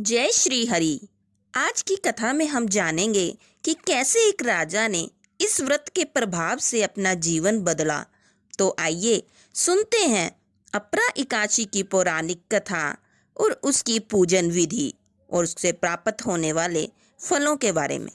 जय श्री हरि। आज की कथा में हम जानेंगे कि कैसे एक राजा ने इस व्रत के प्रभाव से अपना जीवन बदला। तो आइए सुनते हैं अपरा एकादशी की पौराणिक कथा और उसकी पूजन विधि और उससे प्राप्त होने वाले फलों के बारे में।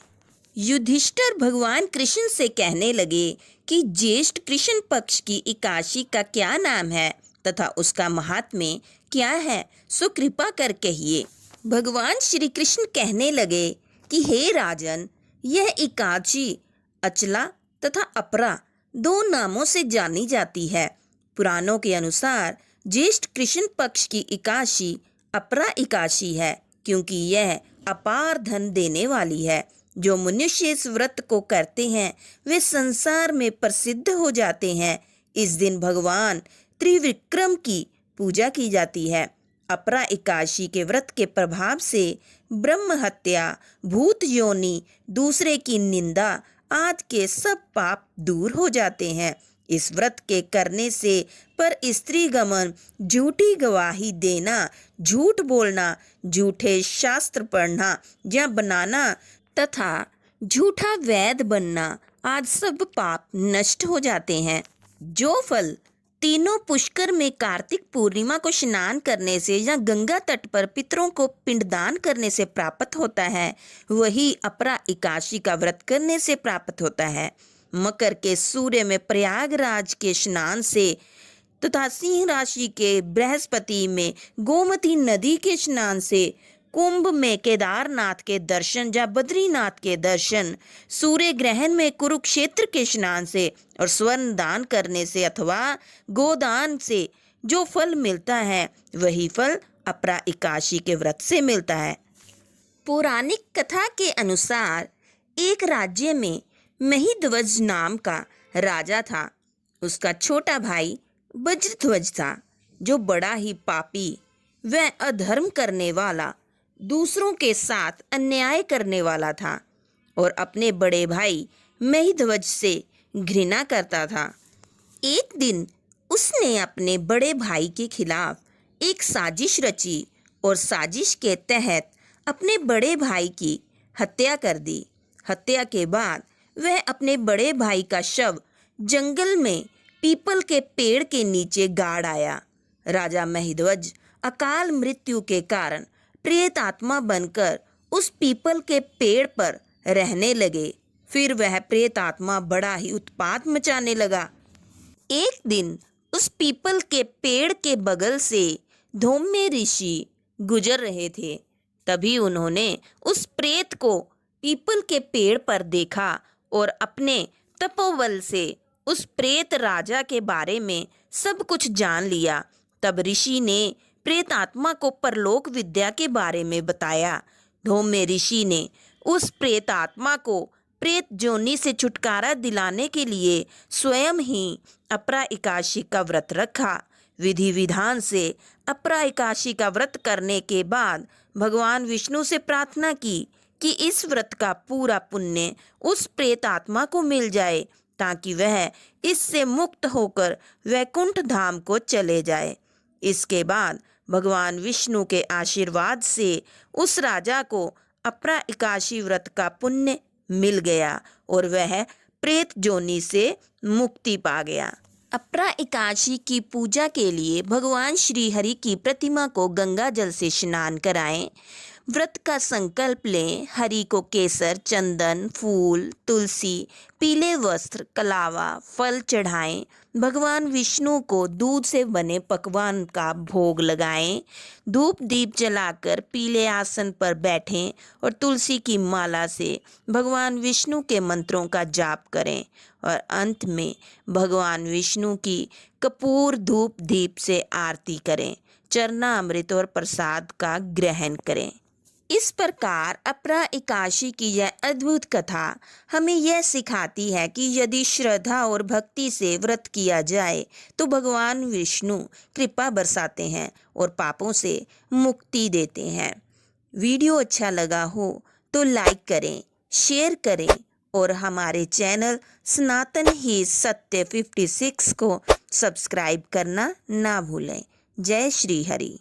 युधिष्ठिर भगवान कृष्ण से कहने लगे कि ज्येष्ठ कृष्ण पक्ष की एकादशी का क्या नाम है तथा उसका महात्म्य क्या है, सो कृपा कर कहिए। भगवान श्री कृष्ण कहने लगे कि हे राजन, यह एकादशी अचला तथा अपरा दो नामों से जानी जाती है। पुराणों के अनुसार ज्येष्ठ कृष्ण पक्ष की एकादशी अपरा एकादशी है, क्योंकि यह अपार धन देने वाली है। जो मनुष्य इस व्रत को करते हैं वे संसार में प्रसिद्ध हो जाते हैं। इस दिन भगवान त्रिविक्रम की पूजा की जाती है। अपरा एकादशी के व्रत के प्रभाव से ब्रह्म हत्या, भूत योनि, दूसरे की निंदा आदि के सब पाप दूर हो जाते हैं। इस व्रत के करने से पर स्त्री गमन, झूठी गवाही देना, झूठ बोलना, झूठे शास्त्र पढ़ना या बनाना तथा झूठा वैद बनना आदि सब पाप नष्ट हो जाते हैं। जो फल तीनों पुष्कर में कार्तिक पूर्णिमा को स्नान करने से या गंगा तट पर पितरों को पिंडदान करने से प्राप्त होता है, वही अपरा एकादशी का व्रत करने से प्राप्त होता है। मकर के सूर्य में प्रयागराज के स्नान से तथा सिंह राशि के बृहस्पति में गोमती नदी के स्नान से, कुंभ में केदारनाथ के दर्शन या बद्रीनाथ के दर्शन, सूर्य ग्रहण में कुरुक्षेत्र के स्नान से और स्वर्ण दान करने से अथवा गोदान से जो फल मिलता है, वही फल अपरा एकादशी के व्रत से मिलता है। पौराणिक कथा के अनुसार एक राज्य में महिध्वज नाम का राजा था। उसका छोटा भाई वज्रध्वज था, जो बड़ा ही पापी व अधर्म करने वाला, दूसरों के साथ अन्याय करने वाला था और अपने बड़े भाई महिध्वज से घृणा करता था। एक दिन उसने अपने बड़े भाई के खिलाफ एक साजिश रची और साजिश के तहत अपने बड़े भाई की हत्या कर दी। हत्या के बाद वह अपने बड़े भाई का शव जंगल में पीपल के पेड़ के नीचे गाड़ आया। राजा महिध्वज अकाल मृत्यु के कारण प्रेत आत्मा बनकर उस पीपल के पेड़ पर रहने लगे। फिर वह प्रेत आत्मा बड़ा ही उत्पात मचाने लगा। एक दिन उस पीपल के पेड़ के बगल से धौम्य ऋषि गुजर रहे थे। तभी उन्होंने उस प्रेत को पीपल के पेड़ पर देखा और अपने तपोबल से उस प्रेत राजा के बारे में सब कुछ जान लिया। तब ऋषि ने प्रेत आत्मा को परलोक विद्या के बारे में बताया। धौम्य ऋषि ने उस प्रेत आत्मा को प्रेत जोनि से छुटकारा दिलाने के लिए स्वयं ही अपरा एकादशी का व्रत रखा। विधि विधान से अपरा एकादशी का व्रत करने के बाद भगवान विष्णु से प्रार्थना की कि इस व्रत का पूरा पुण्य उस प्रेत आत्मा को मिल जाए, ताकि वह इससे मुक्त होकर वैकुंठ धाम को चले जाए। इसके बाद भगवान विष्णु के आशीर्वाद से उस राजा को अपरा एकादशी व्रत का पुण्य मिल गया और वह प्रेत जोनि से मुक्ति पा गया। अपरा एकादशी की पूजा के लिए भगवान श्री हरि की प्रतिमा को गंगा जल से स्नान कराएं। व्रत का संकल्प लें। हरि को केसर, चंदन, फूल, तुलसी, पीले वस्त्र, कलावा, फल चढ़ाएं। भगवान विष्णु को दूध से बने पकवान का भोग लगाएं। धूप दीप जलाकर पीले आसन पर बैठें और तुलसी की माला से भगवान विष्णु के मंत्रों का जाप करें और अंत में भगवान विष्णु की कपूर धूप दीप से आरती करें। चरणामृत और प्रसाद का ग्रहण करें। इस प्रकार अपरा एकादशी की यह अद्भुत कथा हमें यह सिखाती है कि यदि श्रद्धा और भक्ति से व्रत किया जाए तो भगवान विष्णु कृपा बरसाते हैं और पापों से मुक्ति देते हैं। वीडियो अच्छा लगा हो तो लाइक करें, शेयर करें और हमारे चैनल सनातन ही सत्य 56 को सब्सक्राइब करना ना भूलें। जय श्री हरि।